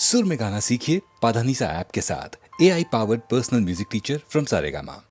सुर में गाना सीखिए पाधानीसा ऐप के साथ। AI powered personal music teacher from Saregama.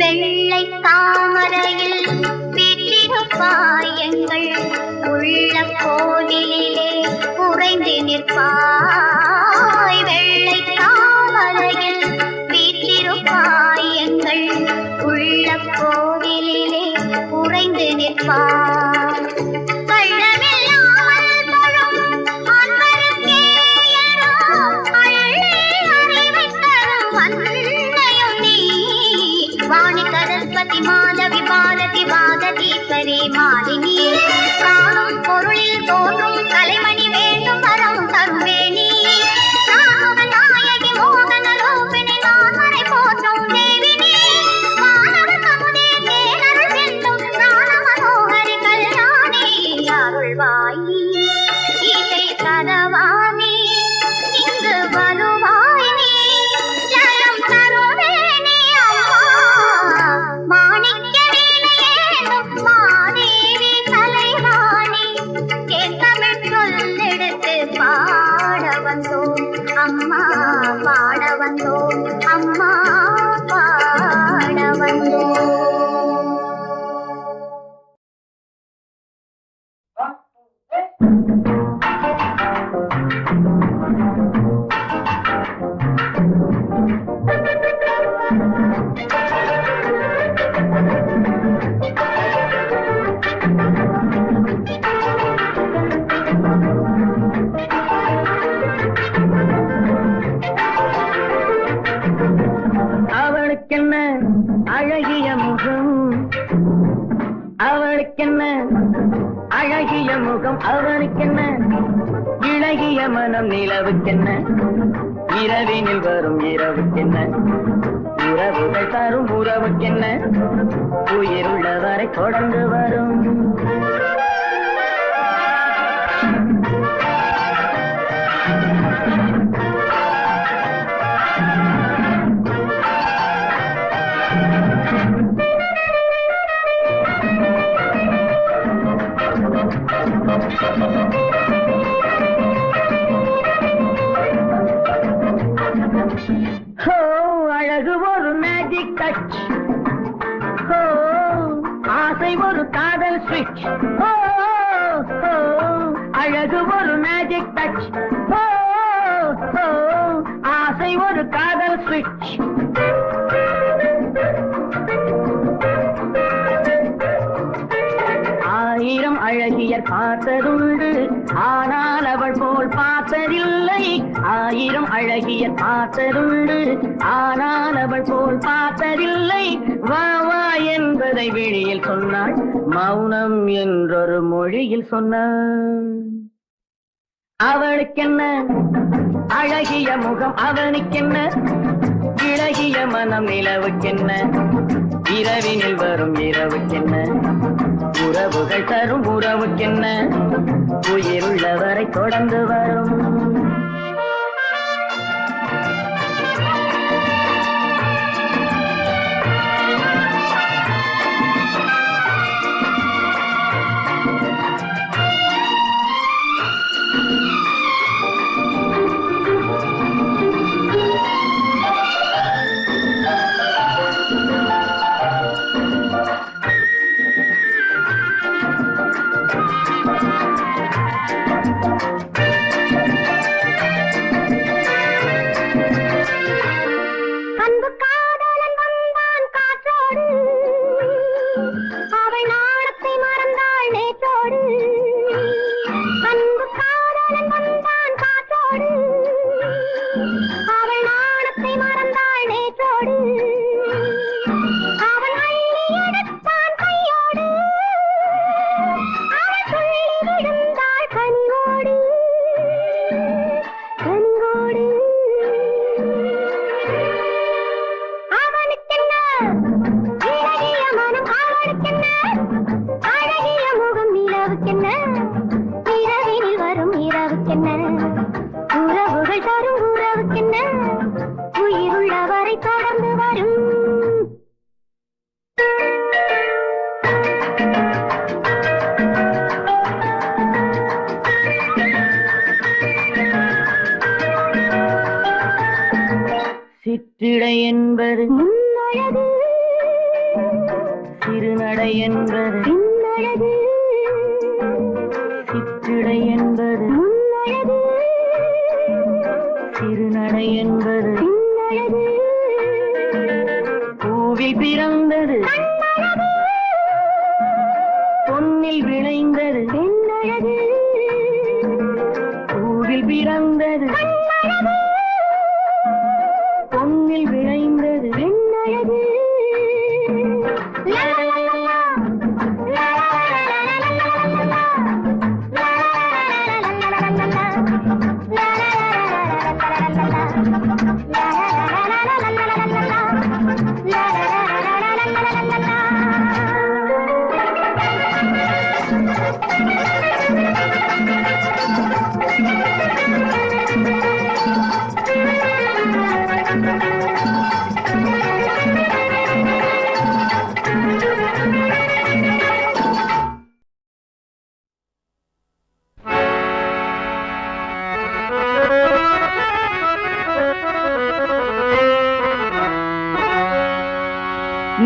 வெள்ளை தாமரையில் வீற்றிருப்பாய் எங்கள் உள்ள கோவிலிலே உறைந்து நிற்பாய் வெள்ளை தாமரையில் வீற்றிருப்பாய் எங்கள் உள்ள கோவிலிலே உறைந்து நிற்பாய் மாதவி பாரதி வாகதீஸ்வரி மாலினி காணும் பொருளில் தோன்றும் கலைமணி வேண்டும் வரம் தருவேணி நாயகி மோகன ரூபிணி நான்மறை போற்றும் தேவினி மாணவ கமுதே தேனருள் செல்லும் ஞான மனோகரி கல்யாணி அருள்வாயி இசை கதவாணி இங்கு வருவாய் நீ ஜலம் தருவேணி அம்மா மாணிக்க வீணையேனும் மாதேவி கலைவாணி கேட்கமிழ் சொல்லெடுத்து பாட வந்தோம் அம்மா பாட வந்தோம் அம்மா பாட வந்தோம். அவளுக்கென்ன அழகிய முகம், அவளுக்கென்ன அழகிய முகம், அவனுக்கென்ன இழகிய மனம், நிலவுக்கென்ன இரவினில் வரும் இரவுக்கென்ன உறவுகள் தரும் உறவுக்கென்ன உயிருள்ளவரை தொடர்ந்து வரும். அழகு ஒரு மேஜிக் டச், ஆசை ஒரு காதல் ஸ்விட்ச். அழகு ஒரு மேஜிக் டச், ஆசை ஒரு காதல் ஸ்விட்ச். ஆயிரம் அழகியர் பார்த்ததுண்டு, ஆனால் அவள் போல் பார்த்ததில்லை. ஆயிரம் அழகியர் பார்த்ததுண்டு, ஆனால் அவள் போல் பார்த்ததில்லை. வா வா என்பதை வெளியில் சொன்னாள், மௌனம் என்றொரு மொழியில் சொன்னாள். அவளுக்கென்ன அழகிய முகம், அவனுக்கென்ன இழகிய மனம், நிலவுக்கென்ன இரவினில் வரும் இரவுக்கென்ன உறவுகள் தரும் உறவுக்கென்ன உயிருள்ளவரை தொடர்ந்து வரும். சிற்றிடை என்பது முன்னழகு, சிறுநடை என்பது பின்னழகு. சிற்றிடை என்பது சிறுநடை என்பது பூவில் பிறந்தது பொன்னில் விளைந்தது பூவில் பிறந்தது பொன்னில் விளைந்தது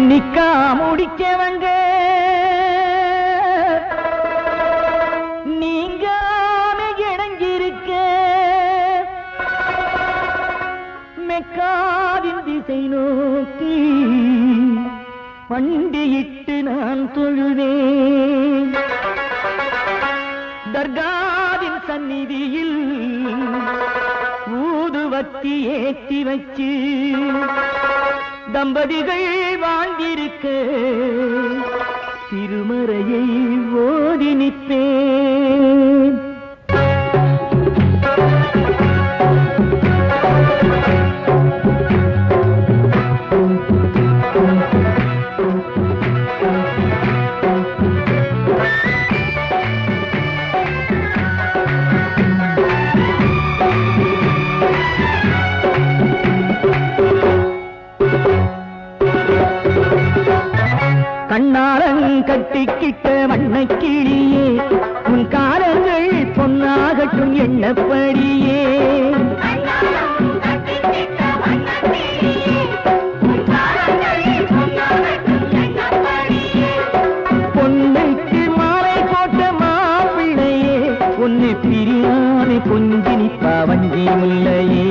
நிக்கா முடிச்சவங்க நீங்காம இணைஞ்சிருக்க மெக்காவின் திசை நோக்கி பண்டியிட்டு நான் தொழுவேன் தர்காவின் சந்நிதியில் ஊதுவத்தி ஏற்றி வச்சு தம்பதிகள் வாழ்ந்திருக்க திருமறையை ஓதி நிற்பேன் கட்டிக்கிட்ட வண்ணக்கிளியே உன் காலங்கள் பொன்னாகட்டும் எண்ணப்படியே பொண்ணுக்கு மாலை போட்ட மாப்பிள்ளையே உன்னை பிரியாமை கொஞ்சி நிப்பா வஞ்சி முல்லையே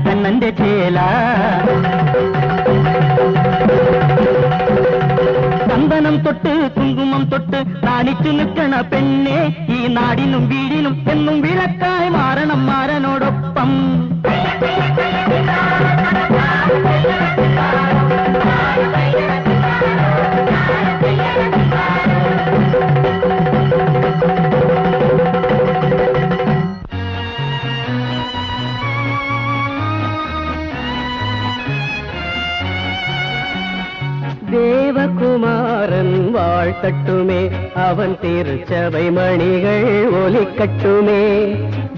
കണ്ണന്റെ ചേല ചന്ദനം തൊട്ട് കുങ്കുമം തൊട്ട് നാണിച്ചു നിൽക്കണ പെണ്ണെ ഈ നാടിനും വീടിനും എന്നും വിളക്കായി മാറണം മാരനോടൊപ്പം தேவகுமாரன் வாழ்த்தட்டுமே அவன் திருச்சபை மணிகள் ஒலிக்கட்டுமே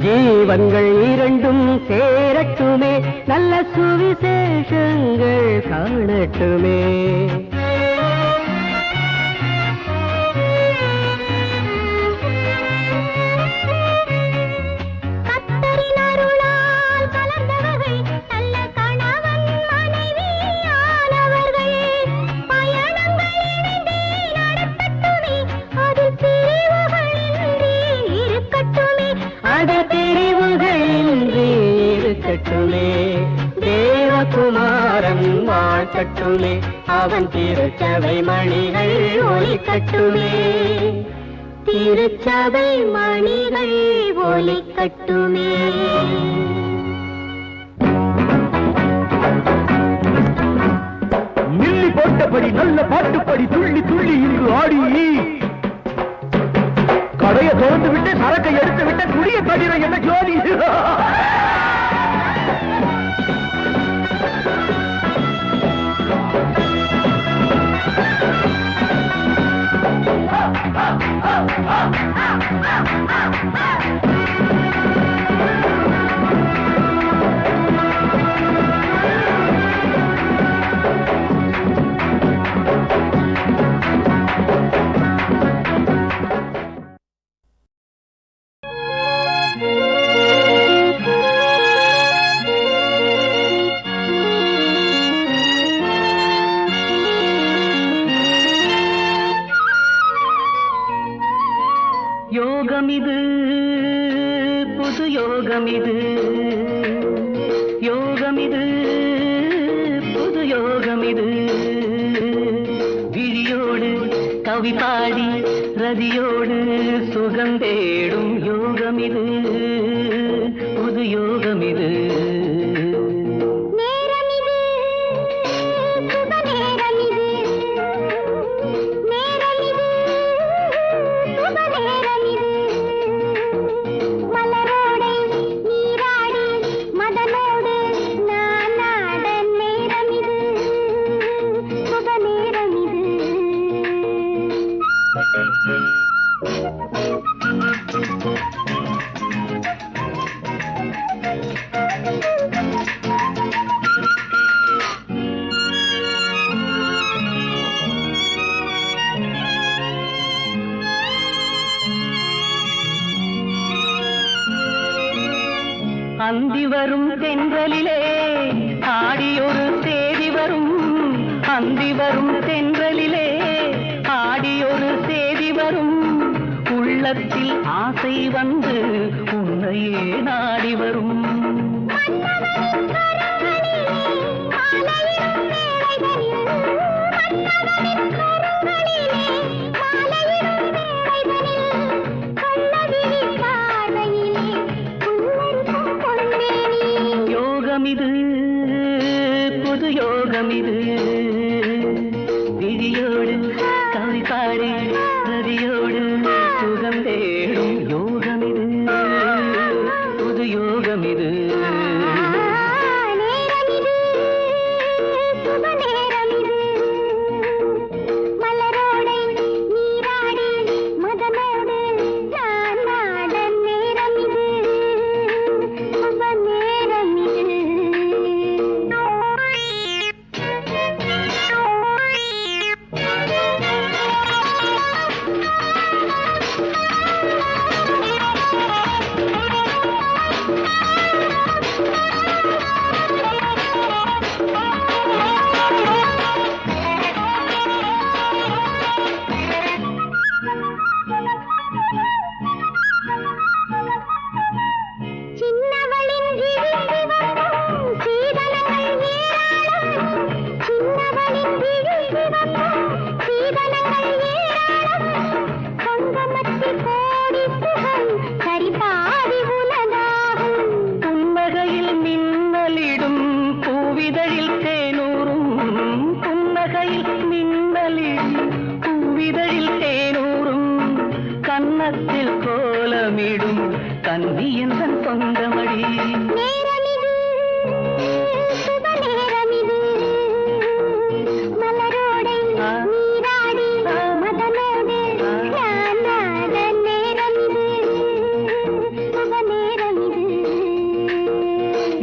ஜீவன்கள் இரண்டும் சேரட்டுமே நல்ல சுவிசேஷங்கள் காணட்டுமே கட்டுமே அவன் திருச்சபை மணிகள் ஒலி கட்டுமே திருச்சபை மணிகள் ஒலி கட்டுமே. மில்லி போட்டபடி நல்ல பாட்டுப்படி துள்ளி துள்ளி இங்கு ஆடி கடையை திறந்து விட்டு சரக்கை எடுத்து விட்டு குடிய தடிர என்ன ஜோதி. யோகமிது புது யோகமிது யோகமிது புது யோகமிது விழியோடு கவி பாடி ரதியோடு சுகம் தேடும் யோகமிது புது யோகமிது. அந்தி வரும் தென்றலிலே ஆடியொரு சேதி வரும் அந்தி வரும் தென்றலிலே ஆடியொரு சேதி வரும் உள்ளத்தில் ஆசை வந்து உன்னையே நாடி வரும். யோகமிது புது யோகமிது விழியோடு கவி பாடி ரதியோடு சுகம் தேடும் யோகமிது புது யோகமிது. கன்னத்தில் கோலமிடும் கன்னி என்ற சொந்தமடி.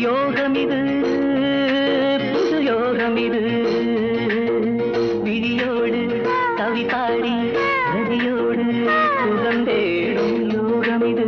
யோகமிது புது யோகமிது விழியோடு கவி பாடி ரதியோடு சுகம் தேடும் யோகமிது.